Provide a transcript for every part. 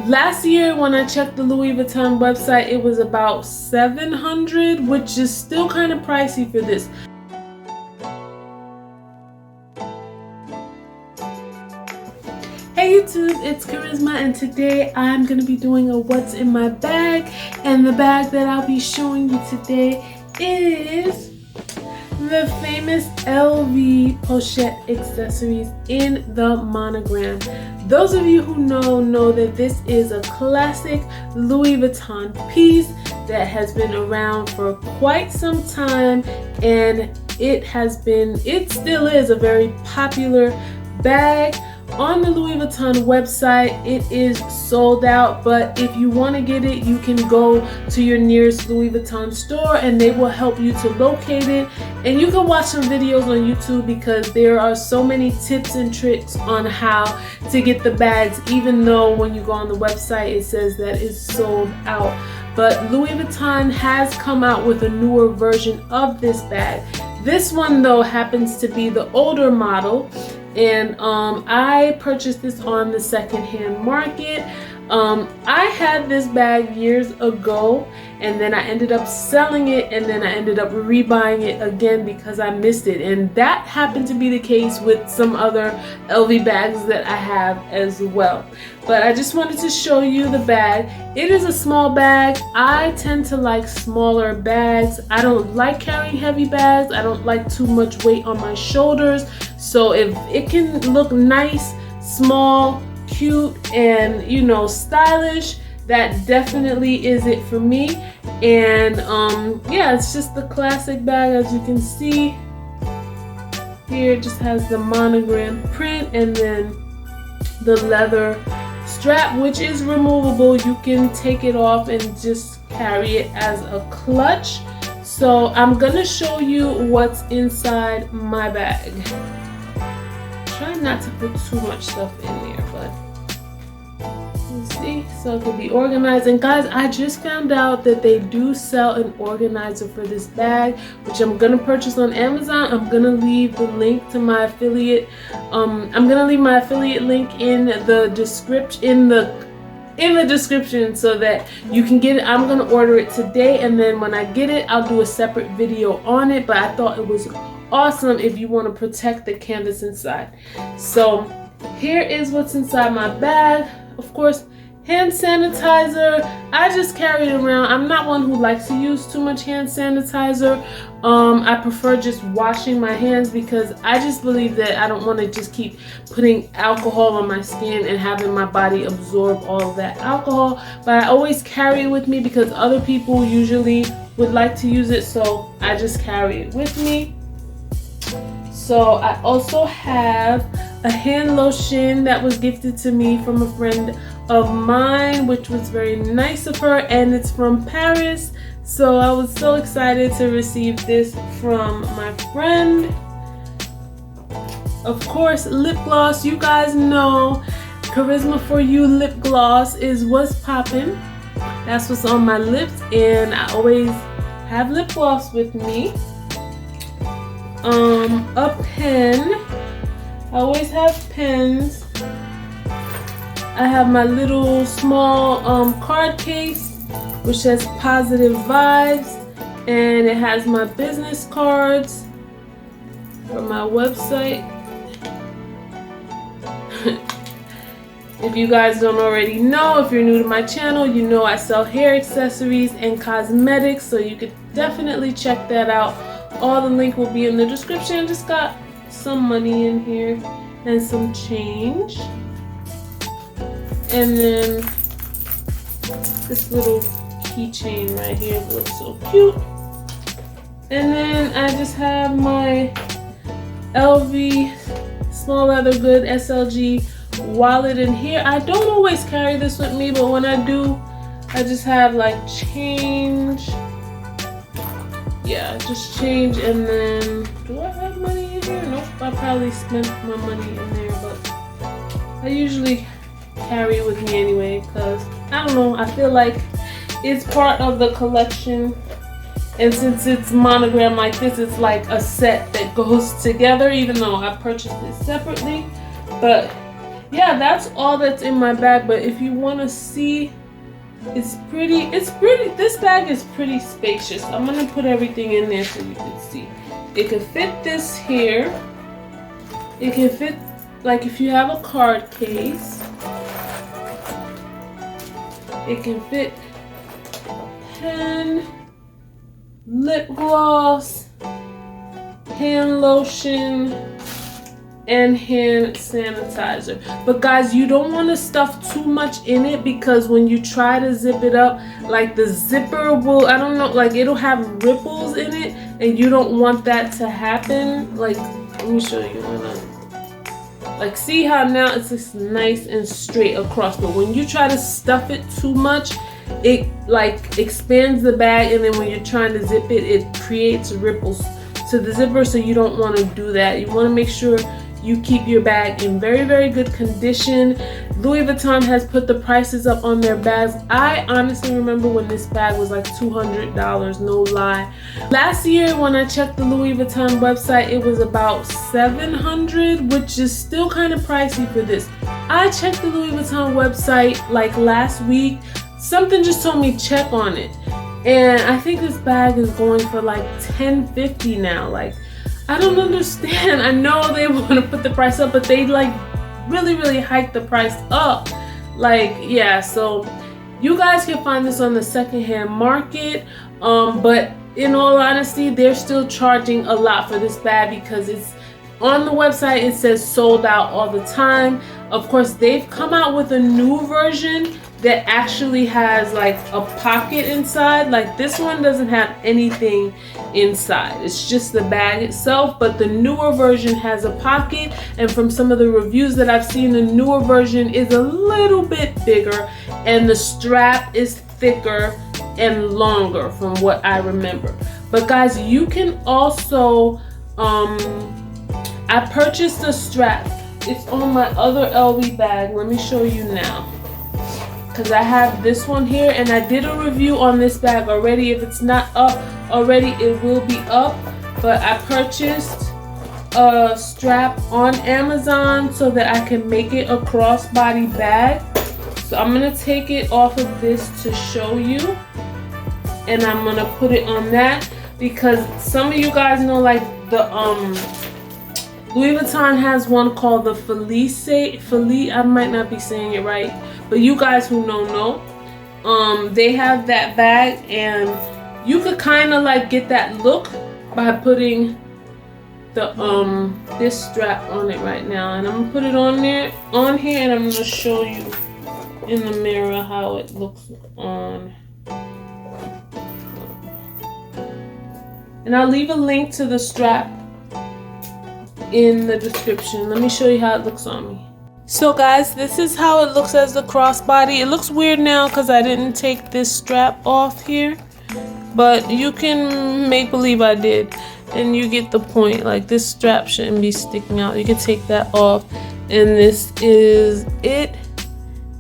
Last year when I checked the Louis Vuitton website, it was about $700, which is still kind of pricey for this. Hey YouTube, it's Kharyzma, and today I'm going to be doing a what's in my bag, and the bag that I'll be showing you today is the famous LV Pochette accessories in the monogram. Those of you who know that this is a classic Louis Vuitton piece that has been around for quite some time, and it still is a very popular bag. On the Louis Vuitton website, it is sold out, but if you want to get it, you can go to your nearest Louis Vuitton store and they will help you to locate it. And you can watch some videos on YouTube because there are so many tips and tricks on how to get the bags, even though when you go on the website it says that it's sold out. But Louis Vuitton has come out with a newer version of this bag. This one though happens to be the older model, and I purchased this on the secondhand market. I had this bag years ago, and then I ended up selling it, and then I ended up rebuying it again because I missed it. And that happened to be the case with some other LV bags that I have as well. But I just wanted to show you the bag. It is a small bag. I tend to like smaller bags. I don't like carrying heavy bags. I don't like too much weight on my shoulders. So if it can look nice, small, cute, and stylish, that definitely is it for me. And yeah, it's just the classic bag. As you can see here, it just has the monogram print and then the leather strap, which is removable. You can take it off and just carry it as a clutch. So I'm gonna show you what's inside my bag. Try not to put too much stuff in there, but you see, so it can be organized. And guys, I just found out that they do sell an organizer for this bag, which I'm gonna purchase on Amazon. I'm gonna leave the link to my affiliate. I'm gonna leave my affiliate link in the description, in the description, so that you can get it. I'm gonna order it today, and then when I get it, I'll do a separate video on it. But I thought it was awesome if you want to protect the canvas inside. So here is what's inside my bag. Of course, hand sanitizer. I just carry it around. I'm not one who likes to use too much hand sanitizer. I prefer just washing my hands because I just believe that I don't want to just keep putting alcohol on my skin and having my body absorb all of that alcohol. But I always carry it with me because other people usually would like to use it, so I just carry it with me. So I also have a hand lotion that was gifted to me from a friend of mine, which was very nice of her, and it's from Paris. So I was so excited to receive this from my friend. Of course, lip gloss. You guys know Kharyzma For You lip gloss is what's poppin'. That's what's on my lips, and I always have lip gloss with me. A pen. I always have pens. I have my little small card case, which says Positive Vibes, and it has my business cards from my website. If you guys don't already know, if you're new to my channel, you know I sell hair accessories and cosmetics, so you could definitely check that out. All the link will be in the description. I just got some money in here and some change. And then this little keychain right here looks so cute. And then I just have my LV small leather good SLG wallet in here. I don't always carry this with me, but when I do, I just have like change. Yeah, just change. And then, do I have money in here? Nope, I probably spent my money in there, but I usually carry it with me anyway because, I don't know, I feel like it's part of the collection. And since it's monogram like this, it's like a set that goes together, even though I purchased it separately. But yeah, that's all that's in my bag. But if you want to see, it's pretty, this bag is pretty spacious. I'm gonna put everything in there so you can see. It can fit this here. It can fit, like if you have a card case, it can fit pen, lip gloss, hand lotion, and hand sanitizer. But guys, you don't want to stuff too much in it, because when you try to zip it up, like the zipper will, I don't know, like it'll have ripples in it, and you don't want that to happen. Like, let me show you. Like, see how now it's just nice and straight across, but when you try to stuff it too much, it like expands the bag, and then when you're trying to zip it, it creates ripples to the zipper. So you don't want to do that. You want to make sure you keep your bag in very, very good condition. Louis Vuitton has put the prices up on their bags. I honestly remember when this bag was like $200, no lie. Last year when I checked the Louis Vuitton website, it was about $700, which is still kind of pricey for this. I checked the Louis Vuitton website like last week. Something just told me check on it, and I think this bag is going for like $10.50 now. Like, I don't understand. I know they want to put the price up, but they like really hiked the price up. Like, yeah, so you guys can find this on the secondhand market, but in all honesty, they're still charging a lot for this bag, because it's on the website, it says sold out all the time. Of course, they've come out with a new version that actually has like a pocket inside. Like, this one doesn't have anything inside, it's just the bag itself, but the newer version has a pocket, and from some of the reviews that I've seen, the newer version is a little bit bigger, and the strap is thicker and longer from what I remember. But guys, you can also I purchased a strap. It's on my other LV bag. Let me show you now, because I have this one here, and I did a review on this bag already. If it's not up already, it will be up. But I purchased a strap on Amazon so that I can make it a crossbody bag. So I'm gonna take it off of this to show you, and I'm gonna put it on that, because some of you guys know, like the Louis Vuitton has one called the Felice, I might not be saying it right, but you guys who know, they have that bag, and you could kind of like get that look by putting the this strap on it right now. And I'm gonna put it on here, and I'm gonna show you in the mirror how it looks on. And I'll leave a link to the strap in the description. Let me show you how it looks on me. So guys, this is how it looks as the crossbody. It looks weird now because I didn't take this strap off here, but you can make believe I did, and you get the point. Like, this strap shouldn't be sticking out. You can take that off, and this is it.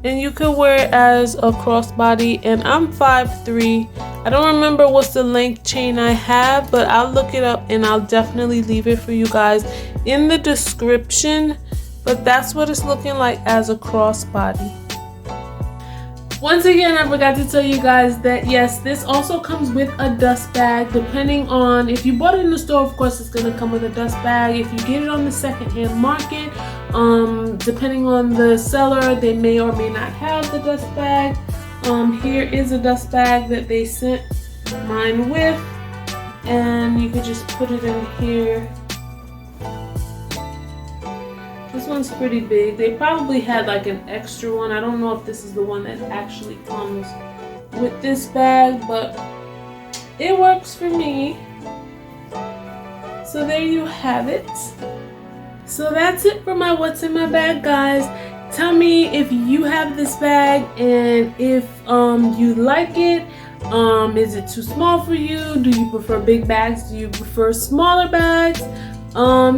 And you can wear it as a crossbody, and I'm 5'3". I don't remember what's the length chain I have, but I'll look it up, and I'll definitely leave it for you guys in the description. But that's what it's looking like as a crossbody. Once again, I forgot to tell you guys that yes, this also comes with a dust bag. Depending on if you bought it in the store, of course it's gonna come with a dust bag. If you get it on the secondhand market, depending on the seller, they may or may not have the dust bag. Here is a dust bag that they sent mine with, and you could just put it in here. This one's pretty big. They probably had like an extra one. I don't know if this is the one that actually comes with this bag, but it works for me. So there you have it. So that's it for my what's in my bag, guys. Tell me if you have this bag, and if you like it. Is it too small for you? Do you prefer big bags? Do you prefer smaller bags?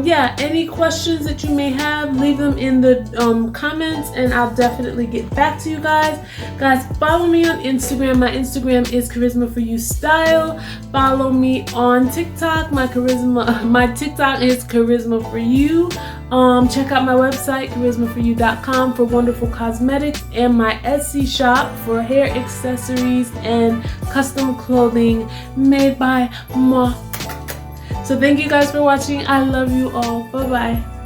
Yeah, any questions that you may have, leave them in the comments, and I'll definitely get back to you guys. Guys, follow me on Instagram. My Instagram is Kharyzma for You Style. Follow me on TikTok. My TikTok is Kharyzma for You. Check out my website, kharyzmaforyou.com, for wonderful cosmetics, and my Etsy shop for hair accessories and custom clothing made by moi. So thank you guys for watching. I love you all. Bye bye.